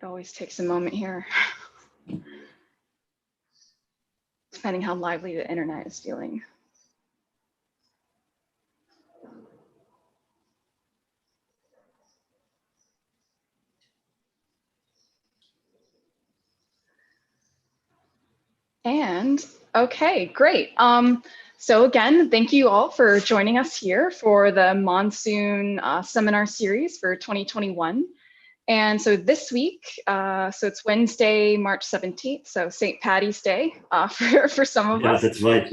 It always takes a moment here, depending how lively the internet is feeling. And okay, great. So again, thank you all for joining us here for the Monsoon seminar series for 2021. And so this week, so it's Wednesday, March 17th, so St. Patty's Day for some of us. That's right.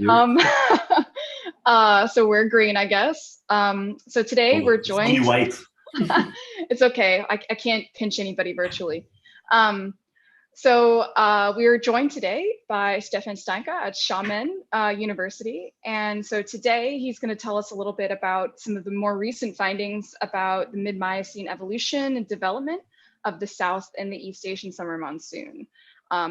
So we're green, I guess. So today we're joined. It's white. It's okay. I can't pinch anybody virtually. So we are joined today by Stephan Steinke at Xiamen University. And so today he's going to tell us a little bit about some of the more recent findings about the mid-Miocene evolution and development of the South and the East Asian summer monsoon.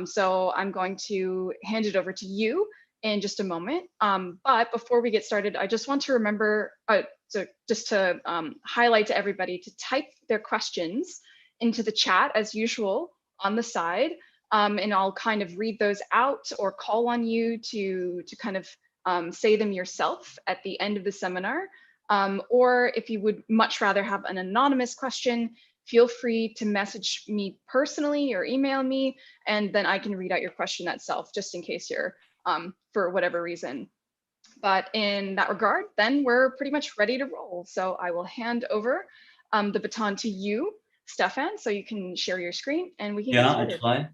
So I'm going to hand it over to you in just a moment. But before we get started, I just want to remember to highlight to everybody to type their questions into the chat as usual on the side, and I'll kind of read those out or call on you to kind of say them yourself at the end of the seminar. Or if you would much rather have an anonymous question, feel free to message me personally or email me, and then I can read out your question itself, just in case you're, for whatever reason. But in that regard, then we're pretty much ready to roll. So I will hand over the baton to you, Stephan, so you can share your screen and we can get started. I try.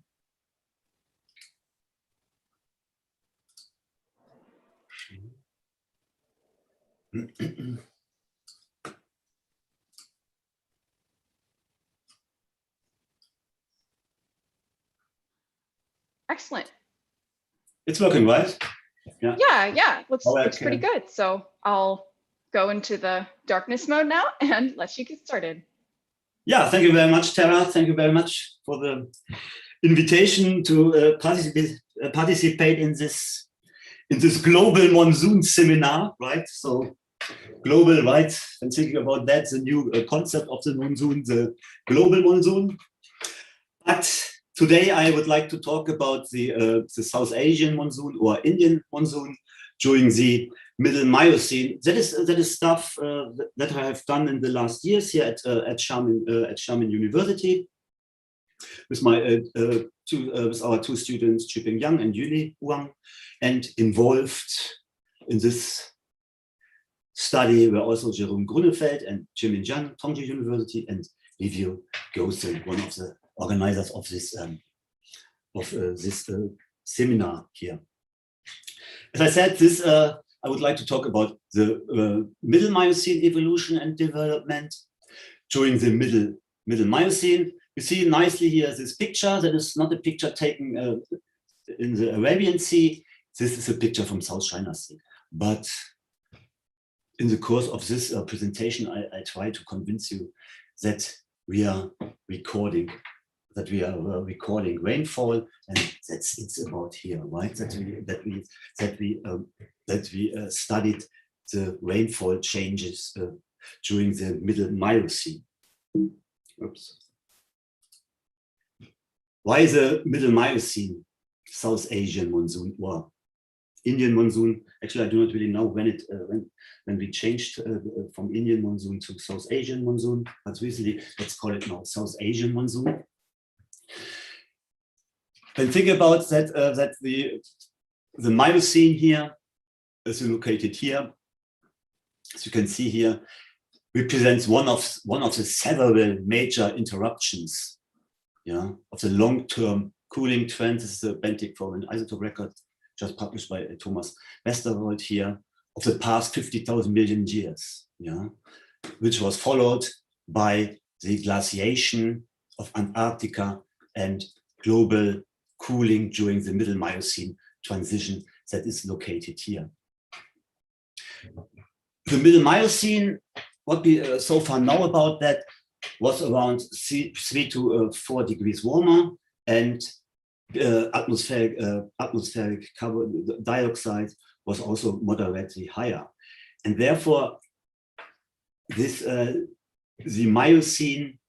Excellent. It's working, right? Yeah. Looks pretty good. So I'll go into the darkness mode now and let you get started. Yeah, thank you very much, Tara. Thank you very much for the invitation to participate in this global monsoon seminar, right? So global, right? And thinking about that, the new concept of the monsoon, the global monsoon. But today I would like to talk about the South Asian monsoon or Indian monsoon during the Middle Miocene. That is stuff that I have done in the last years here at Xiamen University with my with our two students, Chiping Yang and Yuli Wang, and involved in this study were also Jerome Grunefeld and Jimin Zhang, Tongji University, and Livio Gosen, one of the organizers of this seminar here. As I said, this I would like to talk about the Middle Miocene evolution and development during the Middle Miocene. You see nicely here this picture. That is not a picture taken in the Arabian Sea. This is a picture from South China Sea. But in the course of this presentation, I try to convince you that we are recording rainfall, and it's about here, right? That we studied the rainfall changes during the Middle Miocene. Oops. Why the Middle Miocene, South Asian monsoon or Indian monsoon? Actually, I do not really know when we changed from Indian monsoon to South Asian monsoon, but recently let's call it now South Asian monsoon. And think about that that the Miocene here is located here. As you can see here, represents one of the several major interruptions, of the long-term cooling trend. This is a Bentic from an isotope record just published by Thomas Westerwald here of the past 50,000 million years, which was followed by the glaciation of Antarctica and global cooling during the Middle Miocene transition that is located here. The Middle Miocene, what we so far know about that, was around 3 to 4 degrees warmer, and atmospheric carbon dioxide was also moderately higher. And therefore, the Miocene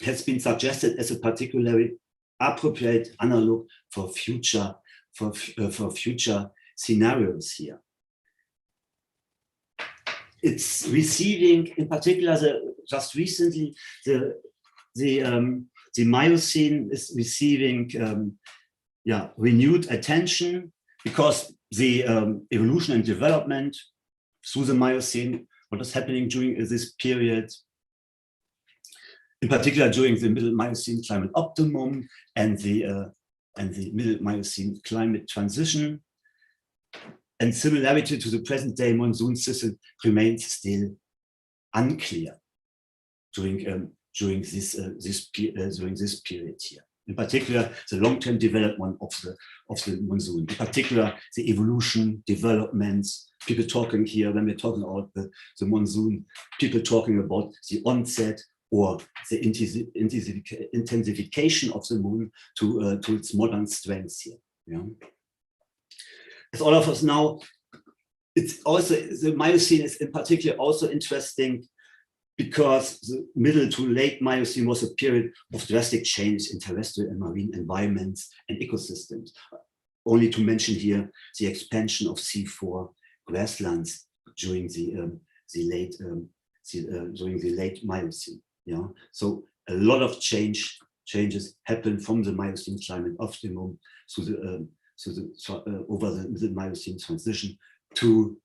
has been suggested as a particularly appropriate analog for future scenarios here. It's receiving, in particular, just recently, the Miocene is receiving renewed attention because the evolution and development through the Miocene, what is happening during this period, in particular during the Middle Miocene climate optimum and the Middle Miocene climate transition, and similarity to the present day monsoon system remains still unclear during this period here. In particular, the long-term development of the monsoon. In particular, the evolution, developments. People talking here when we're talking about the monsoon. People talking about the onset or the intensification of the moon to its modern strengths here. Yeah. As all of us know, it's also the Miocene is in particular also interesting because the middle to late Miocene was a period of drastic change in terrestrial and marine environments and ecosystems. Only to mention here the expansion of C4 grasslands during the late Miocene. Yeah, so a lot of changes happened from the Miocene climate optimum to the over the Middle Miocene transition to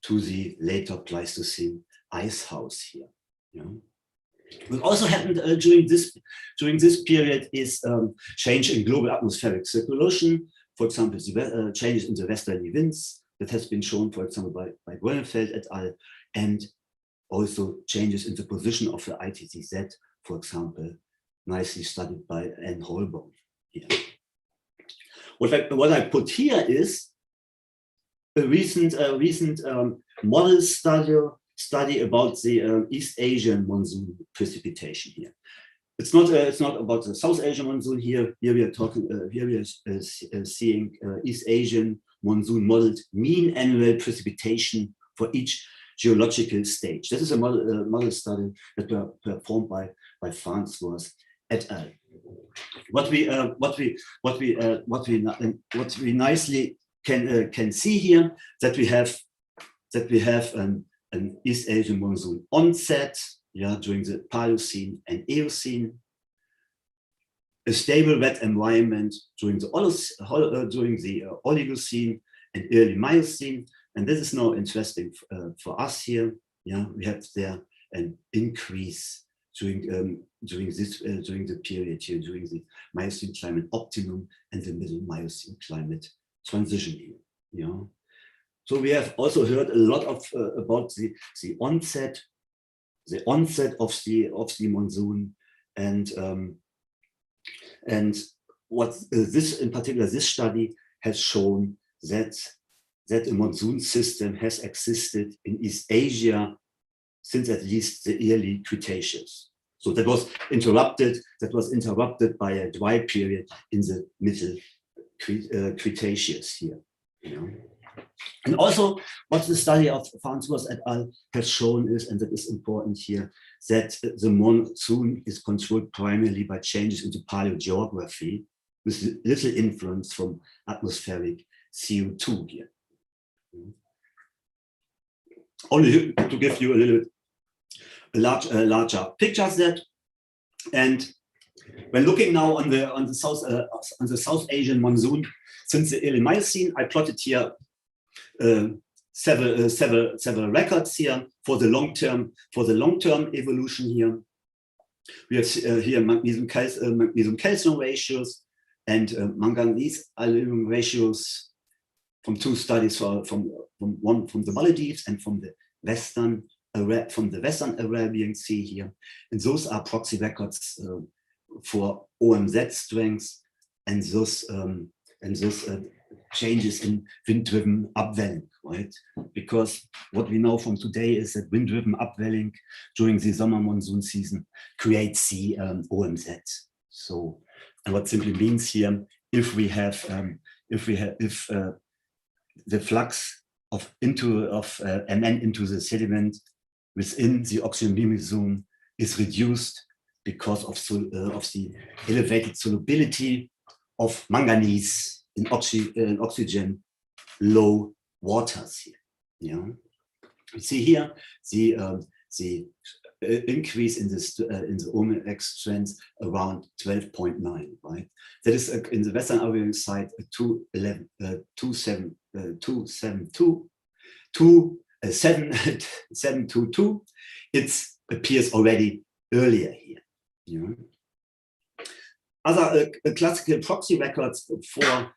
the later Pleistocene ice house here. You know? What also happened during this period is change in global atmospheric circulation. For example, the changes in the westerly winds that has been shown, for example, by Rainfall et al., and also changes in the position of the ITCZ, for example, nicely studied by Anne Holborn here. What I put here is a recent model study about the East Asian monsoon precipitation here. It's not about the South Asian monsoon here. Here we are talking. Here we are seeing East Asian monsoon modeled mean annual precipitation for each geological stage. This is a model study that were performed by Farnsworth et al. What we nicely can see here that we have an East Asian monsoon onset, during the Pliocene and Eocene, a stable wet environment during the Oligocene and early Miocene, and this is now interesting for us here. We have there an increase during the period here, during the Miocene climate optimum and the Middle Miocene climate transition here. So we have also heard a lot about the onset of the monsoon, and what this in particular, this study has shown that a monsoon system has existed in East Asia since at least the early Cretaceous. So that was interrupted by a dry period in the middle Cretaceous here. And also what the study of Farnsworth et al. Has shown is, and that is important here, that the monsoon is controlled primarily by changes in the paleogeography with little influence from atmospheric CO2 here. Only to give you a larger picture of that. And when looking now on the South Asian monsoon since the early Miocene, I plotted here several records here for the long term evolution here. We have here magnesium calcium ratios and manganese aluminum ratios from two studies from one from the Maldives and from the Western Arabian Sea here, and those are proxy records for OMZ strengths and those changes in wind-driven upwelling, right? Because what we know from today is that wind-driven upwelling during the summer monsoon season creates the OMZ. So, and what simply means here, if the flux of MN into the sediment within the oxygen limit zone is reduced because of the elevated solubility of manganese in oxygen low waters here. Yeah, you see here the increase in the omega strands around 12.9, right? That is in the Western Arabian side 722. It appears already earlier here. Yeah. Other classical proxy records for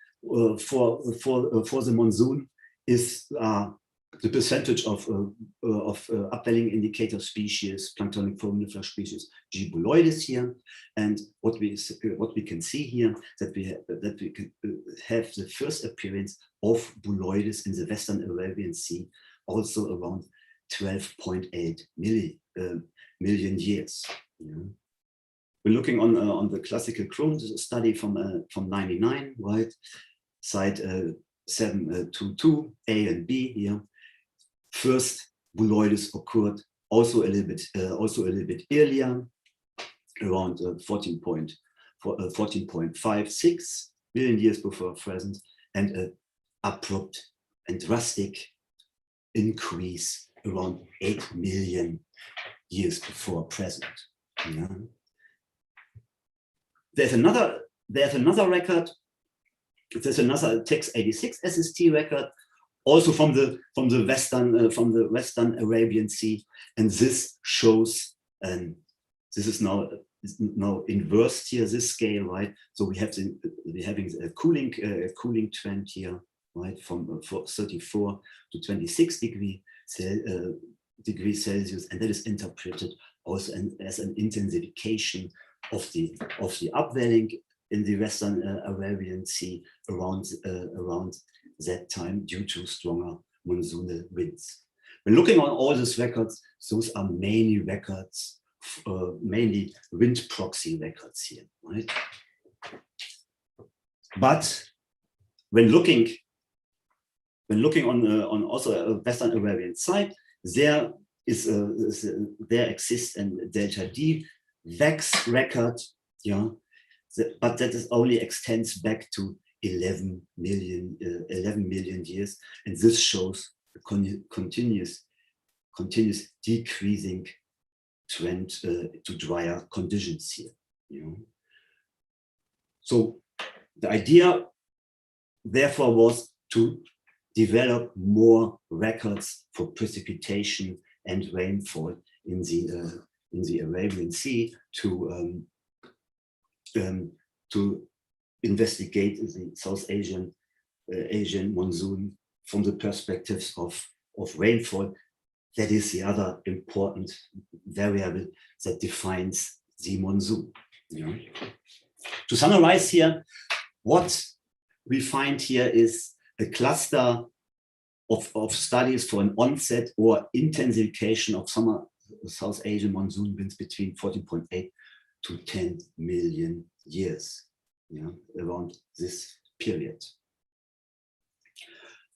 the monsoon is the percentage of upwelling indicator species, planktonic foraminifera species, G. bouloides here, and what we can see here that we have the first appearance of bouloides in the Western Arabian Sea, also around 12.8 million years. Yeah. We're looking on the classical chrome study from 99, right? Side 722 A and B here. First bouloides occurred also a little bit earlier, around 14.56 million years before present, and an abrupt and drastic increase around 8 million years before present. Yeah. There's another record. There's another Tex 86 SST record, also from the Western Arabian Sea, and this shows, and this is now inversed here, this scale, right? So we're having a cooling trend here, right, from 34 to 26 degrees Celsius, and that is interpreted also as an intensification of the upwelling in the Western Arabian Sea around that time due to stronger monsoonal winds. When looking on all these records, those are mainly records, mainly wind proxy records here, right? But when looking on also a Western Arabian side, there exists a delta D VEX record, yeah, but that is only extends back to 11 million years, and this shows a continuous decreasing trend to drier conditions here. You know? So the idea, therefore, was to develop more records for precipitation and rainfall in the Arabian Sea to investigate the South Asian monsoon from the perspectives of rainfall. That is the other important variable that defines the monsoon. You know? To summarize here, what we find here is a cluster of studies for an onset or intensification of summer South Asian monsoon winds between 14.8 to 10 million years, yeah, around this period.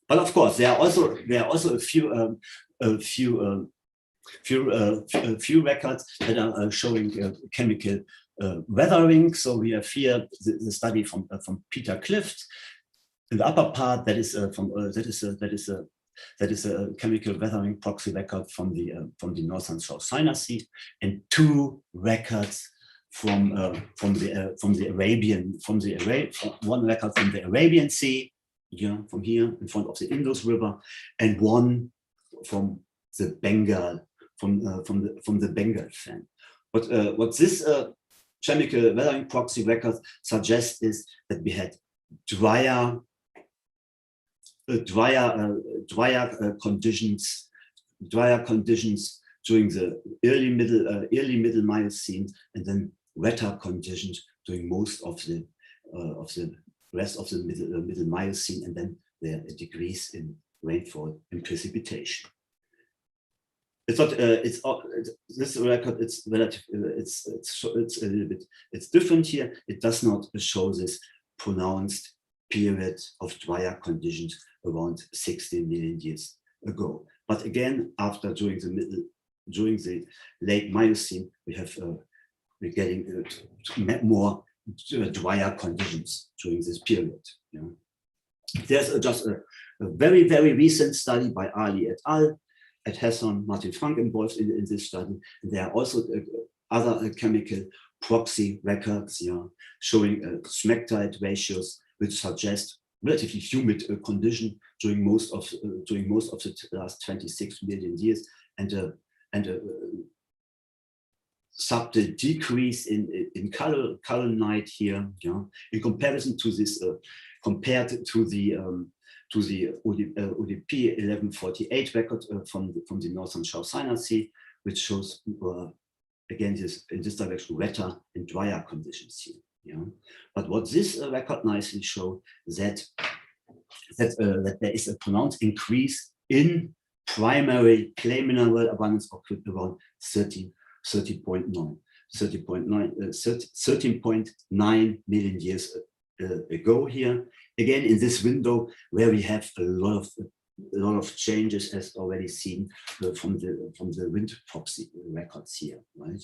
But of course, there are also a few records that are showing chemical weathering. So we have here the study from Peter Clift. In the upper part, that is a chemical weathering proxy record from the North and South China Sea, and two records from the Arabian Sea, yeah, from here in front of the Indus River, and one from the Bengal, from the Bengal fan. What this chemical weathering proxy record suggests is that we had drier conditions during the early middle Miocene, and then wetter conditions during most of the rest of the middle Miocene, and then there are degrees in rainfall and precipitation. It's not. This record. It's relative. It's a little bit. It's different here. It does not show this pronounced period of drier conditions around 16 million years ago. But again, during the late Miocene, we getting more drier conditions during this period. You know. There's just a very, very recent study by Ali et al. At Hesson, Martin Frank involved in this study. And there are also other chemical proxy records, showing smectite ratios, which suggest relatively humid condition during most of the last 26 million years, and a subtle decrease in color night here, in comparison to this, compared to the ODP 1148 record from the Northern South China Sea, which shows again in this direction wetter and drier conditions here. But what this record nicely shows that there is a pronounced increase in primary clay mineral abundance of around 13.9 million years ago here. Again, in this window where we have a lot of changes, as already seen from the wind proxy records here, right?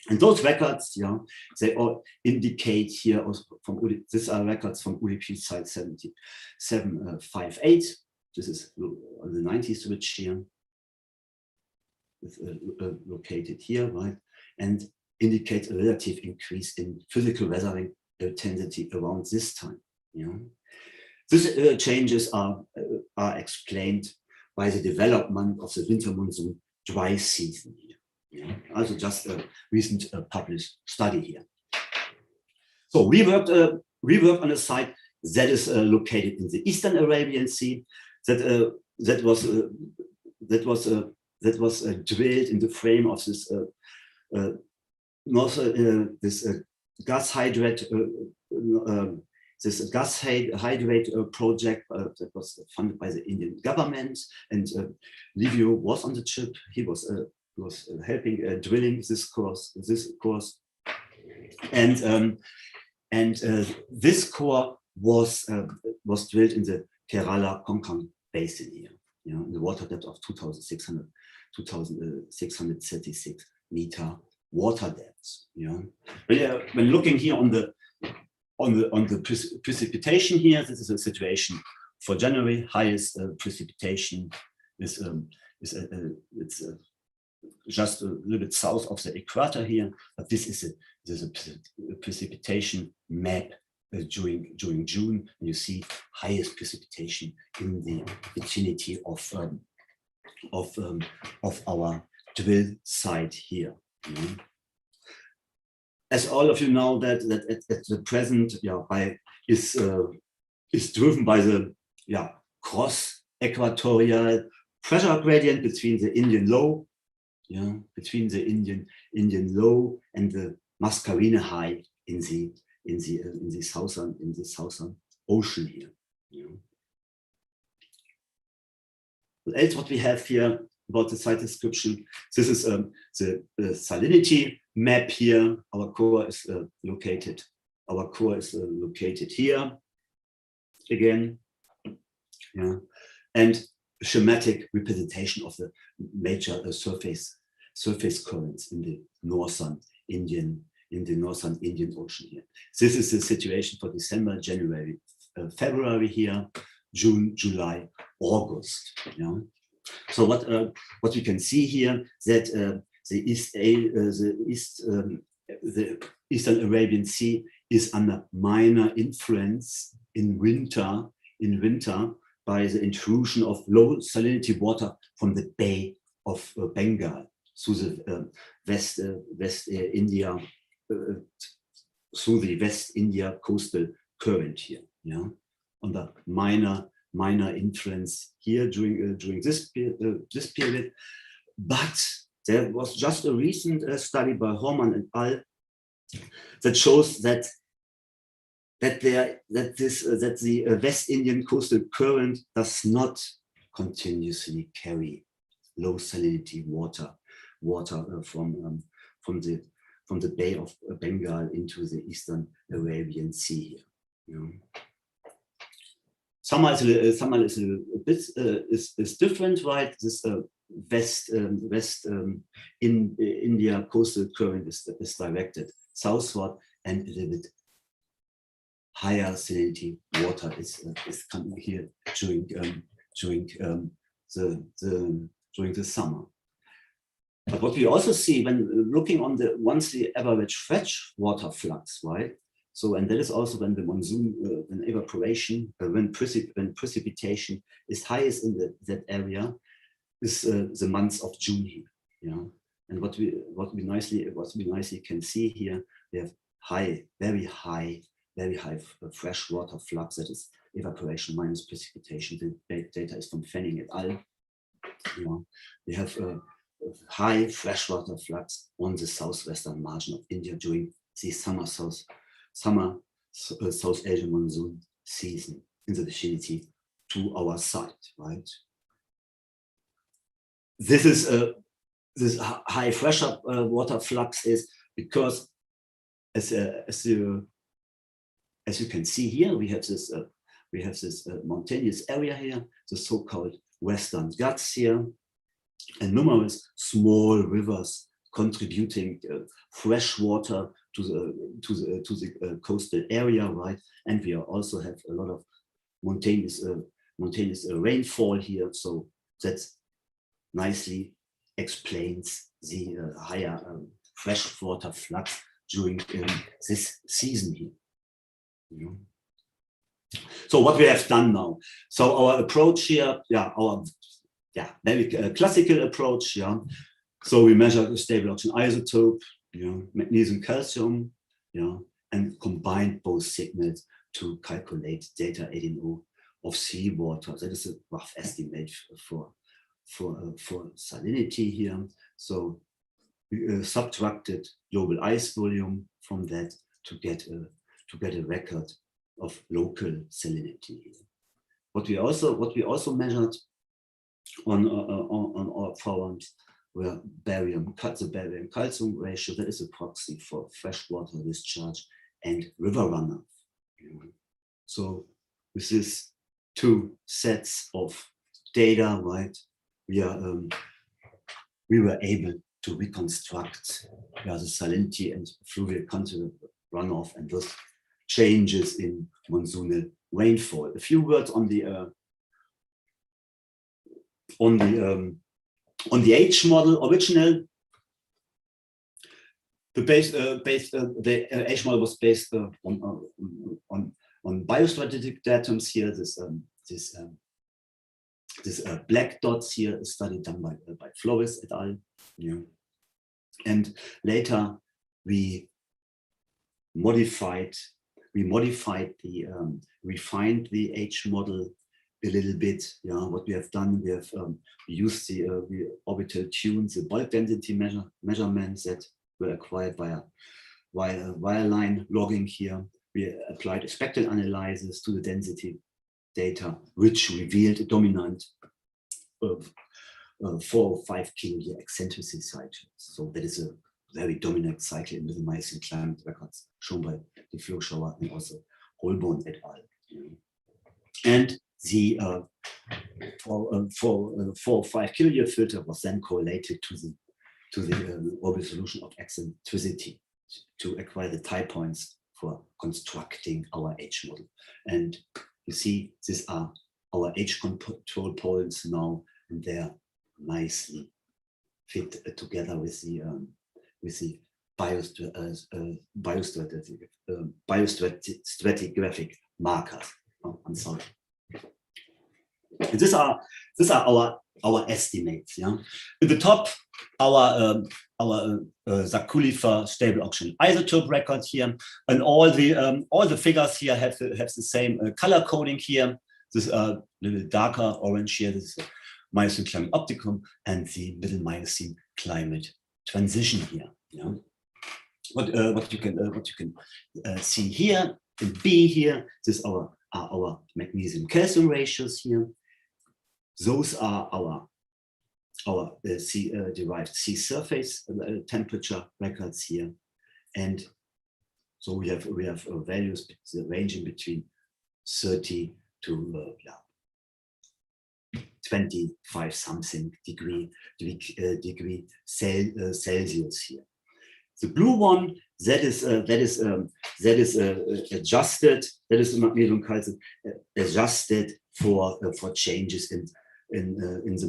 And those records, they all indicate here from these are records from UDP site 7758. This is on the 90s ridge here, located here, right? And indicates a relative increase in physical weathering intensity around this time. These changes are explained by the development of the winter monsoon dry season here. Also just a recent published study here. So we worked on a site that is located in the Eastern Arabian Sea that was drilled in the frame of this gas hydrate project that was funded by the Indian government, and Livio was on the ship. He was helping drilling this course, and this core was drilled in the Kerala Konkan basin here, in the water depth of 2,636 meter water depths. When looking here on the precipitation here, this is a situation for January. Highest precipitation is just a little bit south of the equator here, but this is a precipitation map during June, and you see highest precipitation in the vicinity of our drill site here. As all of you know, that at the present, is driven by the cross equatorial pressure gradient between the Indian low, between the Indian low and the Mascarene high in the southern ocean here. What we have here about the site description, this is the salinity map here. Our core is located here again, and schematic representation of the major surface currents in the northern Indian Ocean here. This is the situation for December, January, February here, June, July, August. So what we can see here, that the Eastern Arabian Sea is under minor influence in winter by the intrusion of low salinity water from the Bay of Bengal through the West India coastal current here. Under minor influence here during this period, but there was just a recent study by Horman and al. That shows that the West Indian coastal current does not continuously carry low salinity water from the Bay of Bengal into the Eastern Arabian Sea here. Summer is a bit is different, right? This in India coastal current is directed southward, and a little bit higher salinity water is coming here during the summer. But what we also see when looking on the monthly average fresh water flux, right? So, and that is also when the monsoon, when evaporation, when precipitation is highest in that area, is the months of June here. Yeah, and what we nicely can see here, we have very high fresh water flux. That is evaporation minus precipitation. The data is from Fanning et al. You know, we have high freshwater flux on the southwestern margin of India during the South Asian monsoon season in the vicinity to our side, right? This is this high water flux is because as you can see here, we have this mountainous area here, the so-called Western Ghats here, and numerous small rivers contributing fresh water to the coastal area, right? And we also have a lot of mountainous rainfall here, so that nicely explains the higher freshwater flux during this season here. You know? So what we have done now, so our approach here, very classical approach, yeah. So we measure the stable oxygen isotope, magnesium, calcium, and combined both signals to calculate delta 18O of seawater. That is a rough estimate for salinity here. So we subtracted global ice volume from that to get a record of local salinity. What we also measured on our forums were the barium calcium ratio. That is a proxy for freshwater discharge and river runoff. So with these two sets of data, right, we were able to reconstruct the salinity and fluvial content runoff and those changes in monsoonal rainfall. A few words on the H model original. The H model was based on biostrategic datums here. This black dots here, a study done by Flores et al. And later we refined the H model a little bit. What we have done, we used the orbital tunes, the bulk density measurements that were acquired by wireline logging here. We applied a spectral analysis to the density data, which revealed a dominant 4 or 5 kiloyear eccentricity cycle. So that is a very dominant cycle in the Miocene climate records shown by the flow shower and also Holborn et al. And the 4 or 5 kiloyear filter was then correlated to the orbital solution of eccentricity to acquire the tie points for constructing our H model. And you see, these are our H control points now, and they're nicely fit together with the biostratigraphic markers. Oh, I'm sorry. And these are our estimates. Yeah, at the top, our Zakulifer stable oxygen isotope record here, and all the figures here have the same color coding here. This little darker orange here. This is Miocene climate opticum, and the middle Miocene climate transition here. Yeah. What you can see here in B here. This are our magnesium calcium ratios here. Those are our derived sea surface temperature records here, and so we have values ranging between 30 to 25 something degree Celsius here. The blue one, that is adjusted. That is magnesium calcium adjusted for changes in the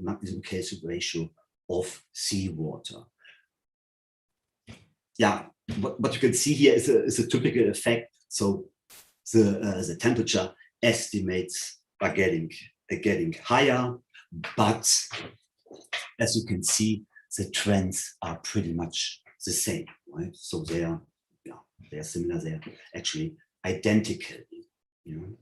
magnesium calcium ratio of seawater. Yeah, what you can see here is a typical effect. So the temperature estimates are getting higher, but as you can see, the trends are pretty much the same, right? So they are similar. They are actually identical. You know,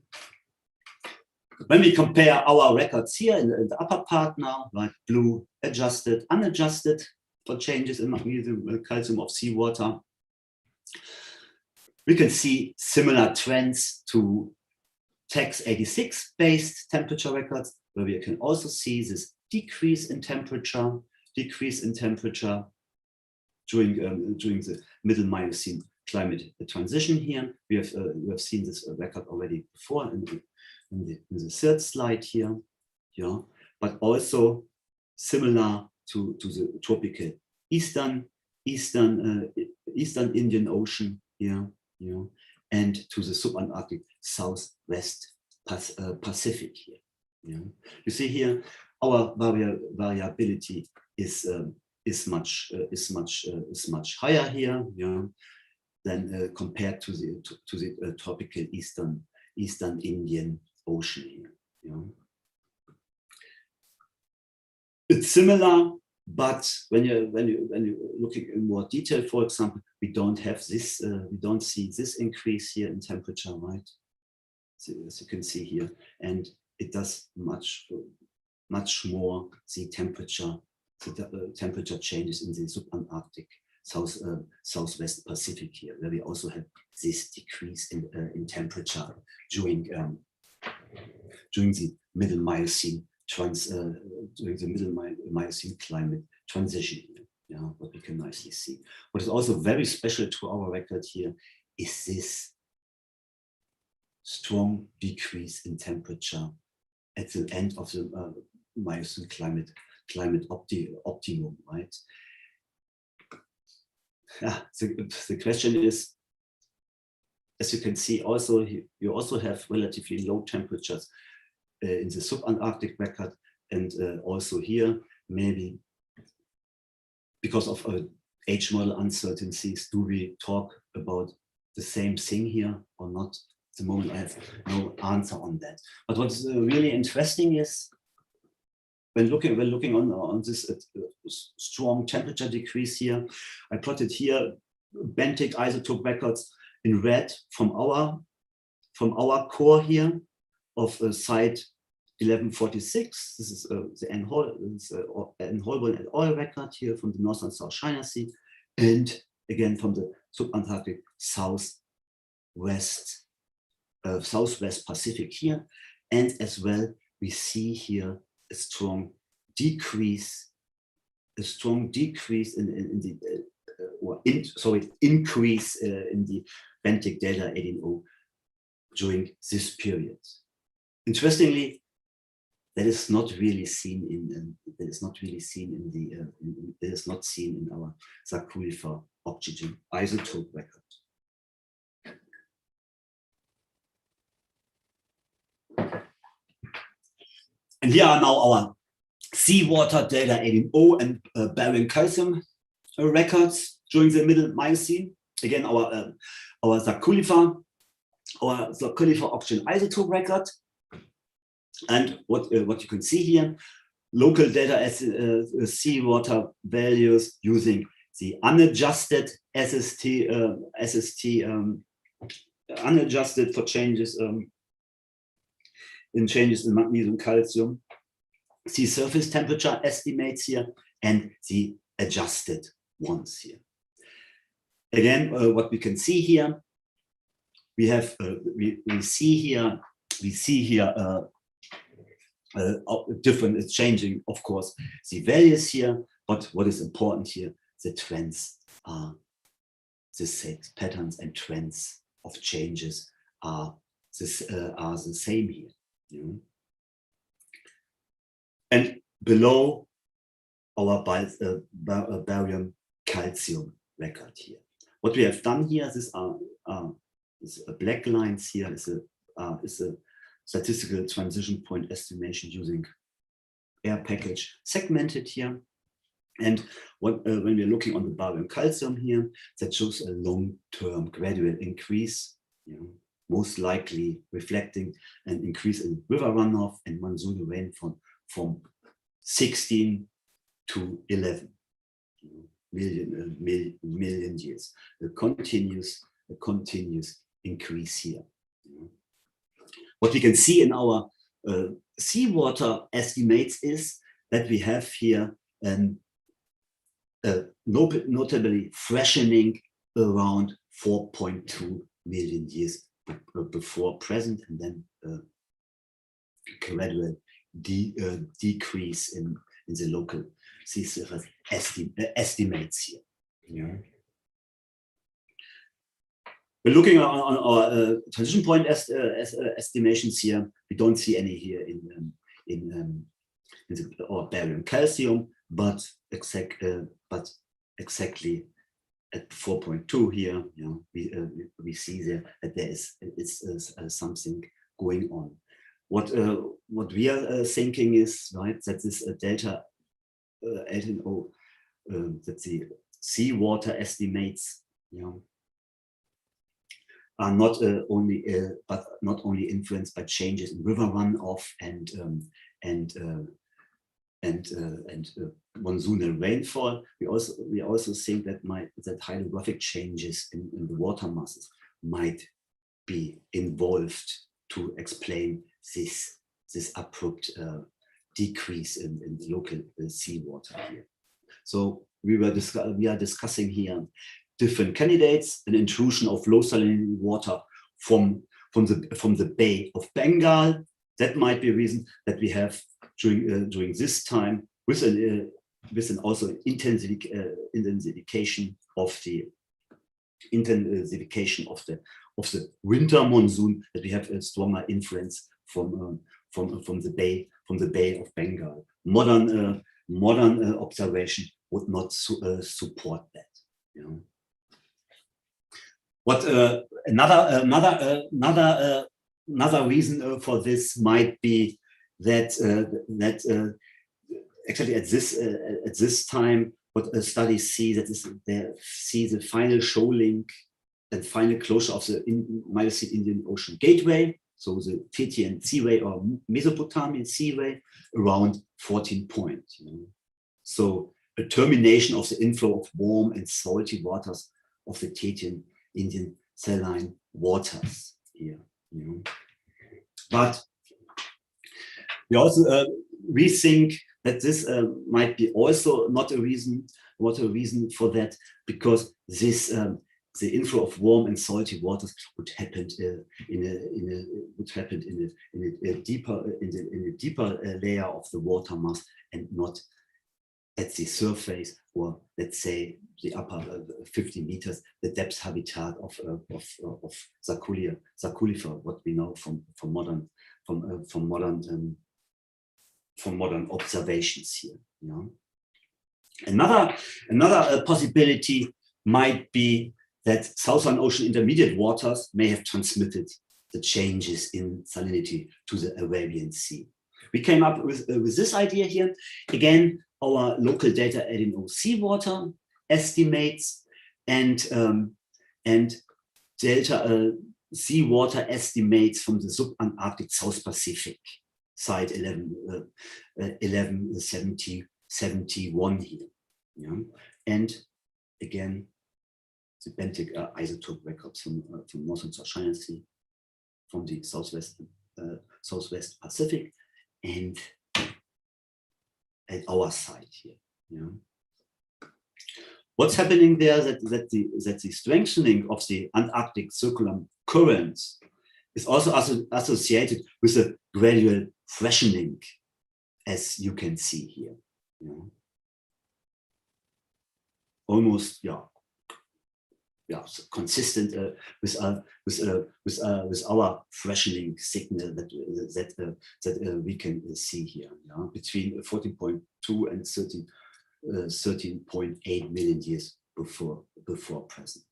when we compare our records here in the upper part now, like blue adjusted, unadjusted for changes in magnesium calcium of seawater, we can see similar trends to TEX 86 based temperature records, where we can also see this decrease in temperature during the middle Miocene climate transition here. We have seen this record already before in the third slide here, yeah. But also similar to the tropical Eastern Indian Ocean here, you know, and to the subantarctic Southwest Pacific here. You know, you see here our variability is much higher here, you know, than compared to the tropical Eastern Indian Ocean here. You know, it's similar, but when you're looking in more detail, for example, we don't have this. We don't see this increase here in temperature, right? So, as you can see here, and it does much more the temperature changes in the subantarctic Southwest Pacific here, where we also have this decrease in temperature during the middle Miocene climate transition. Yeah, what we can nicely see. What is also very special to our record here is this strong decrease in temperature at the end of the Miocene climate optimum, right? Yeah, the question is, as you can see, also you also have relatively low temperatures in the subantarctic record, and also here maybe because of age model uncertainties, do we talk about the same thing here or not? At the moment, I have no answer on that. But what's really interesting is when looking on this strong temperature decrease here, I plotted here benthic isotope records in red from our core here of site 1146. This is the N. Holborn et al. Record here from the North and South China Sea, and again from the subantarctic Southwest Pacific here, and as well we see here a strong decrease in the increase in the benthic delta 18O during this period. Interestingly, that is not really seen in our Saculifer oxygen isotope record. And here are now our seawater delta 18O and barium calcium records during the middle Miocene. Again, our Saculifer oxygen isotope record. And what you can see here, local data seawater values using the unadjusted SST, unadjusted for changes in magnesium calcium, sea surface temperature estimates here, and the adjusted ones here. Again, what we can see here, we have we see here different. It's changing, of course, the values here, but what is important here, the trends are the same. Patterns and trends of changes are the same here. You know? and below our barium calcium record here. What we have done here is black lines here is a statistical transition point estimation using air package segmented here. And when we're looking on the barium calcium here, that shows a long-term gradual increase, most likely reflecting an increase in river runoff and monsoon rainfall from 16 to 11 million years. A continuous increase here. What we can see in our seawater estimates is that we have here notably freshening around 4.2 million years before present, and then gradual decrease in the local sea surface estimates here. Yeah. We're looking on our transition point estimations here. We don't see any here in our barium calcium, but exactly at 4.2 here, we see there that there is something going on. What we are thinking is, right, that this delta LNO, that the seawater estimates, are not only influenced by changes in river runoff and monsoonal rainfall. We also think that hydrographic changes in the water masses might be involved to explain this abrupt decrease in the local seawater here. So we are discussing here different candidates: an intrusion of low salinity water from the Bay of Bengal. That might be a reason that we have during this time, with an also intensification of the winter monsoon, that we have a stronger influence from the Bay of Bengal. Modern observation would not support that. What another reason for this might be that actually at this time, what studies see they see the final shoaling and final closure of the Miocene Indian Ocean Gateway, so the Tethyan Seaway or Mesopotamian Seaway, around 14 points. So a termination of the inflow of warm and salty waters of the Tethyan Indian saline waters here. But we also rethink that this might be also not a reason for that, because this the inflow of warm and salty waters would happen in a deeper layer of the water mass, and not at the surface, or let's say the upper 50 meters, the depth habitat of Saculifer, what we know from modern observations here. Another possibility might be that Southern Ocean intermediate waters may have transmitted the changes in salinity to the Arabian Sea. We came up with this idea here. Again, our local data LNO seawater estimates and delta seawater estimates from the subantarctic South Pacific side 1171 here. And again, the benthic isotope records from Monsoon China Sea, from the Southwest Pacific, and at our side here. What's happening there that the strengthening of the Antarctic circular currents is also associated with a gradual freshening, as you can see here. Almost, consistent with our freshening signal that we can see here, between 14.2 and 13.8 million years before present.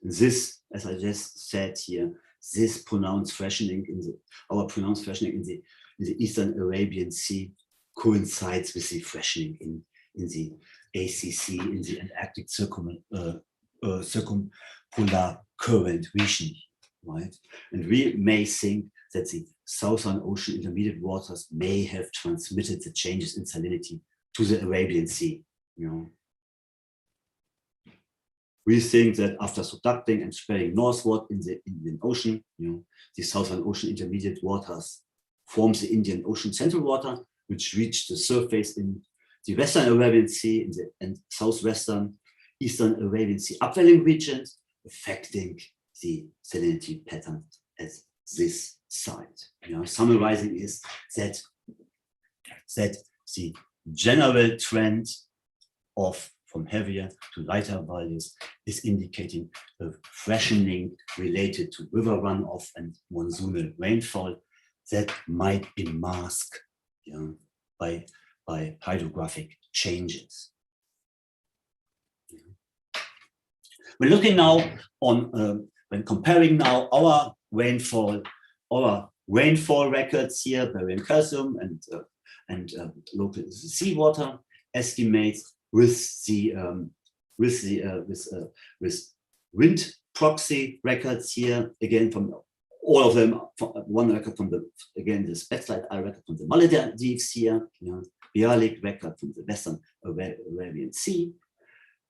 This, as I just said here, this pronounced freshening our pronounced freshening in the Eastern Arabian Sea coincides with the freshening in the ACC, in the Antarctic circumpolar current region, right? And we may think that the Southern Ocean intermediate waters may have transmitted the changes in salinity to the Arabian Sea. We think that after subducting and spreading northward in the Indian Ocean, the Southern Ocean intermediate waters forms the Indian Ocean central water, which reached the surface in the Western Arabian Sea and southwestern Eastern Arabian Sea upwelling regions, affecting the salinity pattern at this site. Summarizing is that the general trend from heavier to lighter values is indicating a freshening related to river runoff and monsoonal rainfall that might be masked by hydrographic changes. We're looking now on, when comparing now our rainfall records here, barium calcium and local seawater estimates with wind proxy records here, again from all of them, one record from the Spetslite I record from the Maldives here, Bialik record from the Western Arabian Sea,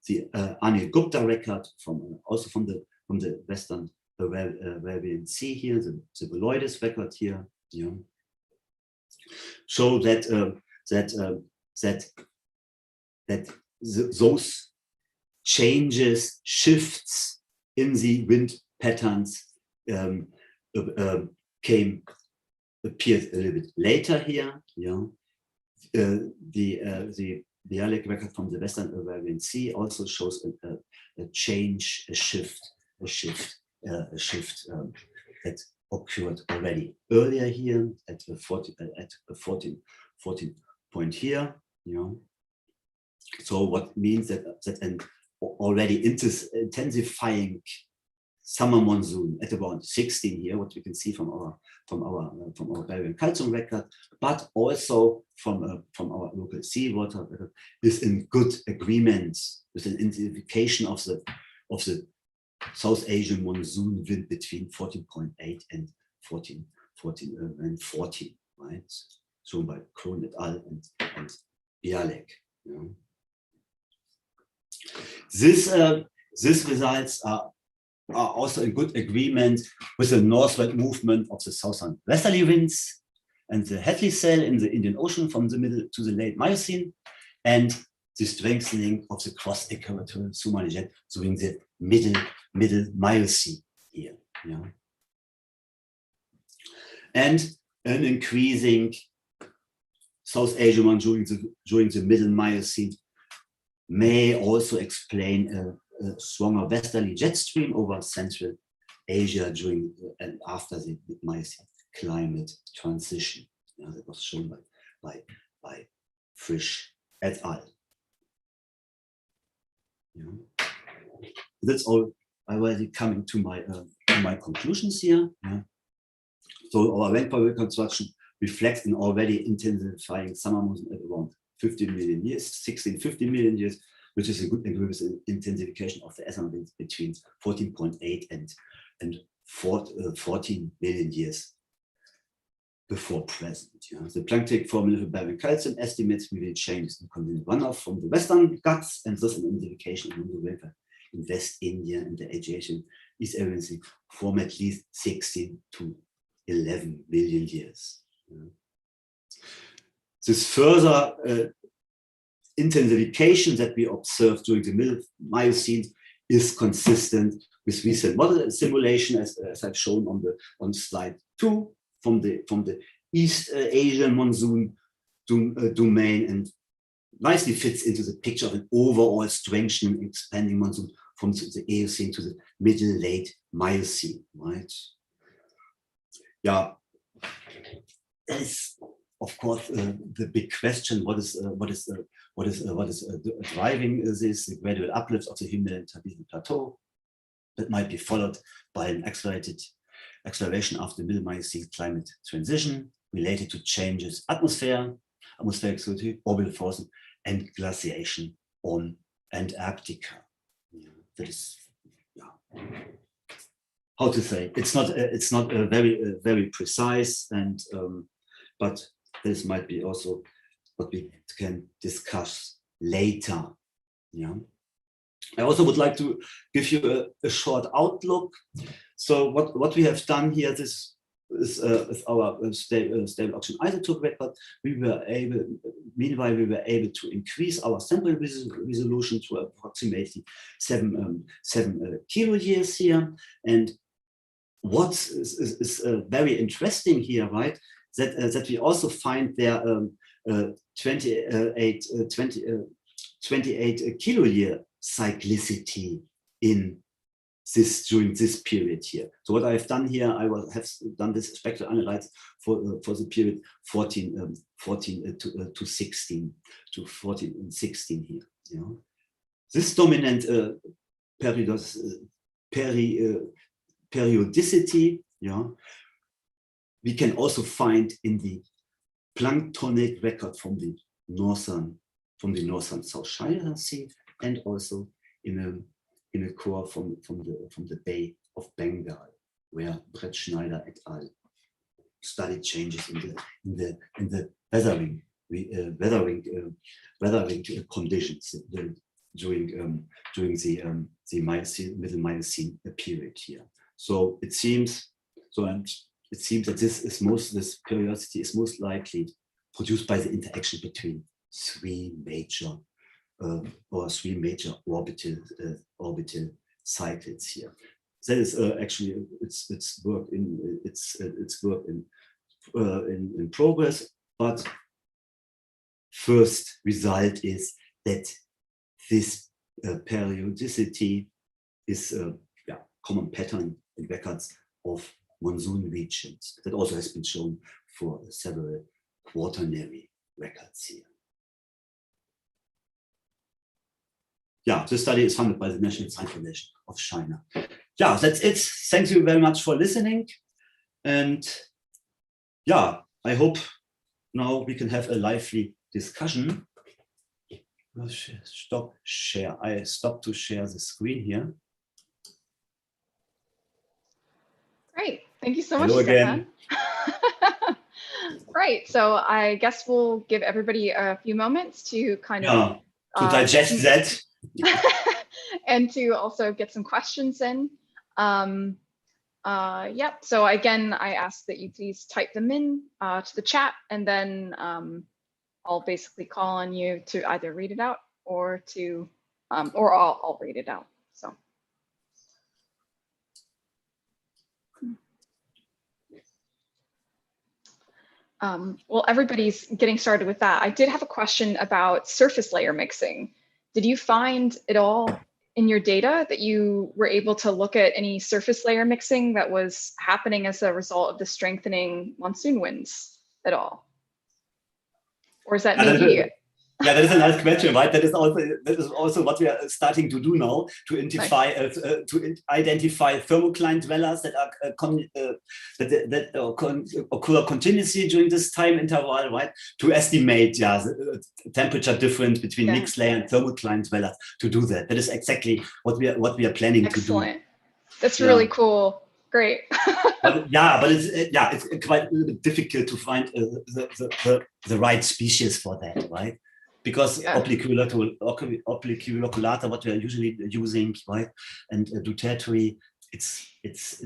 the Anil Gupta record also from the Western Arabian Sea here, the Beloides record here, show that those changes, shifts in the wind patterns appeared a little bit later here. The Bialik record from the Western Arabian Sea also shows a change, a shift that occurred already earlier here at a 14 point here. So what means that an already intensifying summer monsoon at around 16 here, what we can see from our barium calcium record, but also from our local seawater record, is in good agreement with an intensification of the South Asian monsoon wind between 14.8 and 14, right? Shown by Krohn et al. And Bialik. These results are also in good agreement with the northward movement of the southern westerly winds and the Hadley cell in the Indian Ocean from the middle to the late Miocene, and the strengthening of the cross-equatorial Somali jet during the middle Miocene here. And an increasing South Asian monsoon during the middle Miocene may also explain a stronger westerly jet stream over Central Asia during and after the Miocene climate transition. That was shown by Frisch et al. That's all. Already coming to my conclusions here. So our rainfall reconstruction reflects an already intensifying summer monsoon at around 50 million years, 1650 million years, which is a good agreement with intensification of the Essan winds between 14.8 and 14 million years before present. The Planck formula for barium calcium estimates reveal changes in continued runoff from the western Ghats and thus an intensification along the river in West India and the adjacent East Arabian Sea from at least 16 to 11 million years. This further intensification that we observed during the middle Miocene is consistent with recent model simulation, as I've shown on slide 2, from the East Asian monsoon domain, and nicely fits into the picture of an overall strengthening, expanding monsoon from the Eocene to the middle late Miocene, right? Yeah, there is of course the big question: what is driving this the gradual uplift of the Himalayan plateau that might be followed by an acceleration after middle Miocene climate transition related to changes atmospheric fluidity, orbital forces, and glaciation on Antarctica. Yeah, that is, yeah, how to say? It's not very precise, and but this might be also what we can discuss later. Yeah. I also would like to give you a short outlook. So what we have done here, this is our stable oxygen isotope record. Meanwhile, we were able to increase our sample resolution to approximately 7 kilo years here. And what is very interesting here, right? That we also find there 28 kilo year cyclicity in during this period here. So what I've done here, I have done this spectral analysis for the period 14 to 16 to 14 and 16 here. You know, this dominant periodicity, yeah, we can also find in the planktonic record from the northern South China Sea, and also in a core from the Bay of Bengal, where Brett Schneider et al. Studied changes in the weathering conditions during the middle Miocene period here. So it seems that this periodicity is most likely produced by the interaction between three major orbital cycles here. That is actually its work in progress. But first result is that this periodicity is a common pattern in records of monsoon regions. That also has been shown for several quaternary records here. Yeah, this study is funded by the National Science Foundation of China. Yeah, that's it. Thank you very much for listening. And yeah, I hope now we can have a lively discussion. Stop share. I stop to share the screen here. Great. Thank you so much, Hello Stephan. again. Right. So I guess we'll give everybody a few moments to kind of to digest that. and to also get some questions in. Yep. So again, I ask that you please type them in to the chat, and then I'll basically call on you to either read it out or to, or I'll read it out. So. Well, everybody's getting started with that. I did have a question about surface layer mixing. Did you find it all in your data that you were able to look at any surface layer mixing that was happening as a result of the strengthening monsoon winds at all? Or is that maybe? Yeah, that is a nice question, right? That is also what we are starting to do now, to identify thermocline dwellers that are occur continuously during this time interval, right? To estimate, the temperature difference between mixed layer and thermocline dwellers. To do that, that is exactly what we are planning to do. That's really cool. Great. but it's quite difficult to find the right species for that, right? Because obliculoculata, what we are usually using, right, and dutatory, it's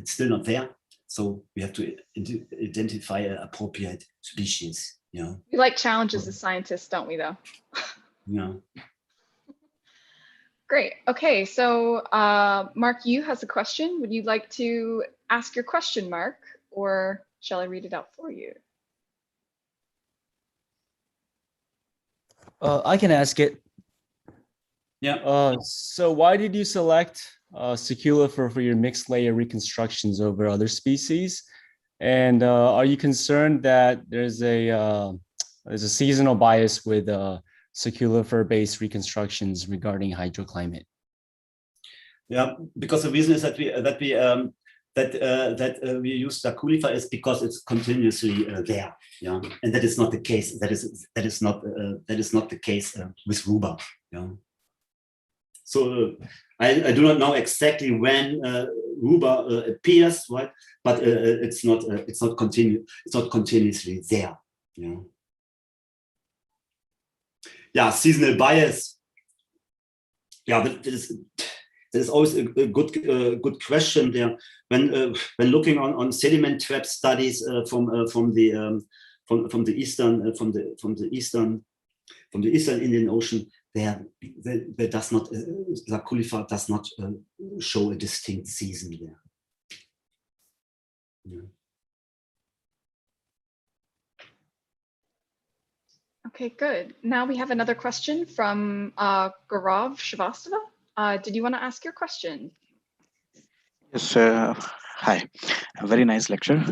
still not there. So we have to identify an appropriate species. Yeah. We like challenges as scientists, don't we? Though. Yeah. Great. Okay. So Mark, you has a question. Would you like to ask your question, Mark, or shall I read it out for you? I can ask it. Yeah. So why did you select Seculifer for your mixed layer reconstructions over other species? And are you concerned that there's a seasonal bias with Seculifer-based reconstructions regarding hydroclimate? Yeah, because the reason is that we use Seculifer is because it's continuously there. Yeah, and that is not the case. That is not the case with Ruba. Yeah. So I do not know exactly when Ruba appears, right? But it's not continuously there. Yeah. Yeah, seasonal bias. Yeah, that is always a good question there. When looking on sediment trap studies from the eastern Indian Ocean, there does not Seculifer does not show a distinct season there. Yeah. Okay, good. Now we have another question from Gaurav Srivastava. Did you want to ask your question? Yes, hi. A very nice lecture.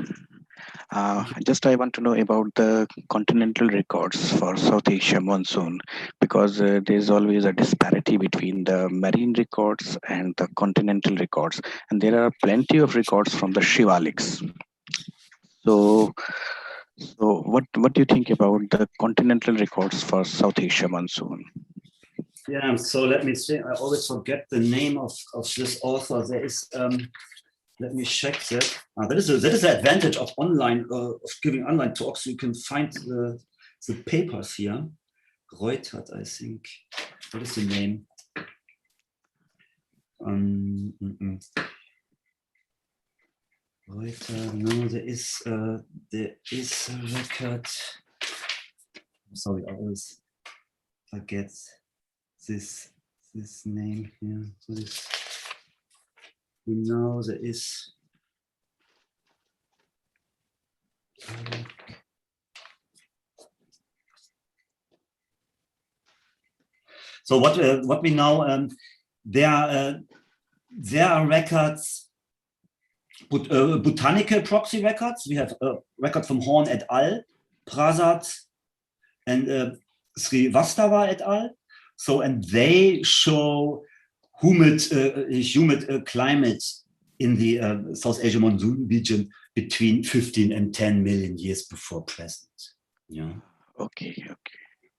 I want to know about the continental records for South Asia monsoon, because there's always a disparity between the marine records and the continental records, and there are plenty of records from the Shivaliks. So what do you think about the continental records for South Asia monsoon? Yeah, so let me see. I always forget the name of this author. There is. Let me check that. That is the advantage of online of giving online talks. You can find the papers here. Reutert, I think. What is the name? Reutert. No, there is a record. I'm sorry, I always forget this name here. So this. No, there is. So what we know, there are records, botanical proxy records. We have a record from Horn et al., Prasad, and Srivastava et al. So, and they show humid climate in the South Asia monsoon region between 15 and 10 million years before present. Yeah. Okay.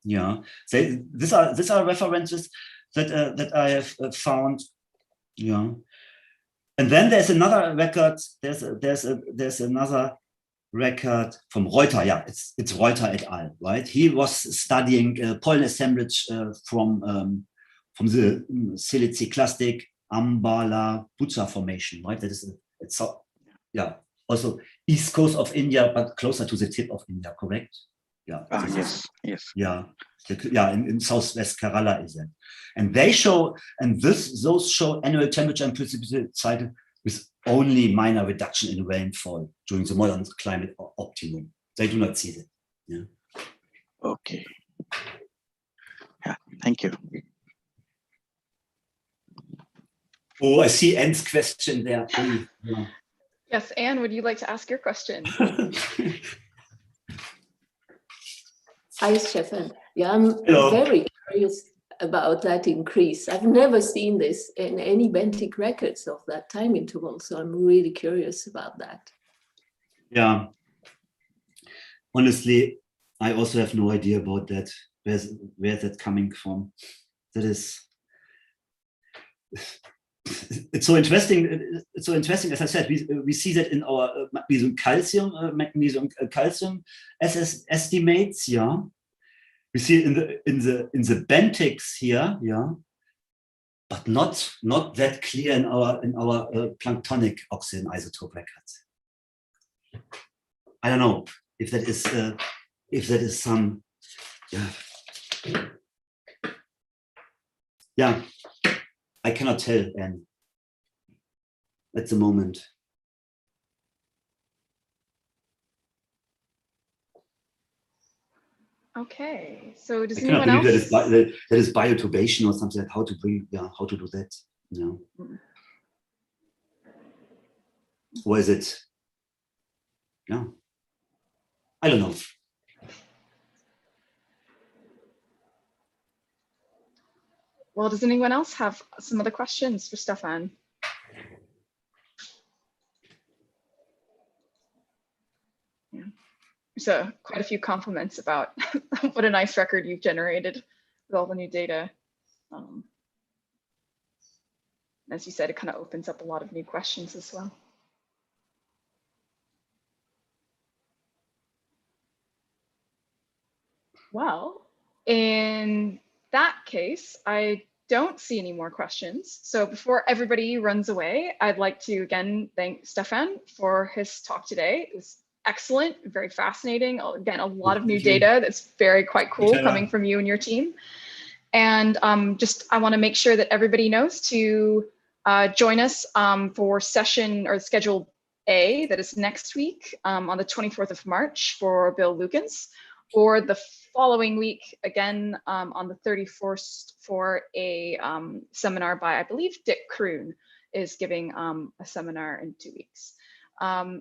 Yeah. So these are references that I have found. Yeah. And then there's another record. There's another record from Reuter. Yeah, it's Reuter et al. Right. He was studying pollen assemblage from the siliciclastic Ambala Butsa formation. Right. That is also east coast of India, but closer to the tip of India. Correct. Yeah. Yes. Yeah. Yeah, in southwest Kerala is that, and they show, and those show annual temperature and precipitation cycle with only minor reduction in rainfall during the modern climate optimum. They do not see that. Yeah. Okay. Yeah. Thank you. Oh, I see Anne's question there. Yeah. Yes, Anne, would you like to ask your question? Hi, Stephan. Yeah, I'm very curious about that increase. I've never seen this in any benthic records of that time interval, so I'm really curious about that. Yeah. Honestly, I also have no idea about that. Where that's coming from? That is. It's so interesting. It's so interesting. As I said, we see that in our magnesium calcium estimates. Yeah, we see it in the benthics here. Yeah, but not that clear in our planktonic oxygen isotope records. I don't know if that is some. Yeah. I cannot tell, Anne, at the moment. Okay, so does I cannot anyone believe else? that is biotubation or something like how to bring, how to do that. No. Or is it? Yeah. I don't know. Well, does anyone else have some other questions for Stephan? Yeah. So quite a few compliments about what a nice record you've generated with all the new data. As you said, it kind of opens up a lot of new questions as well. Well, in that case, I don't see any more questions. So before everybody runs away, I'd like to again thank Stephan for his talk today. It was excellent, very fascinating. Again, a lot of new data that's quite cool coming from you and your team. And I want to make sure that everybody knows to join us for session or schedule A, that is next week on the 24th of March for Bill Lukens, or the following week again on the 31st for a seminar by, I believe, Dick Kroon is giving a seminar in 2 weeks.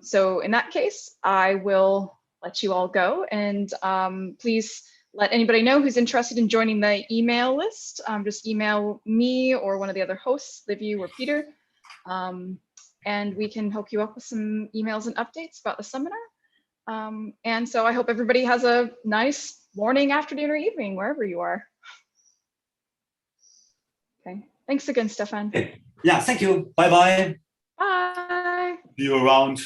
So in that case, I will let you all go, and please let anybody know who's interested in joining the email list. Just email me or one of the other hosts, Liviu or Peter, and we can hook you up with some emails and updates about the seminar. And so I hope everybody has a nice morning, afternoon, or evening, wherever you are. Okay, thanks again, Stephan. Yeah, thank you. Bye-bye. Bye. See you around.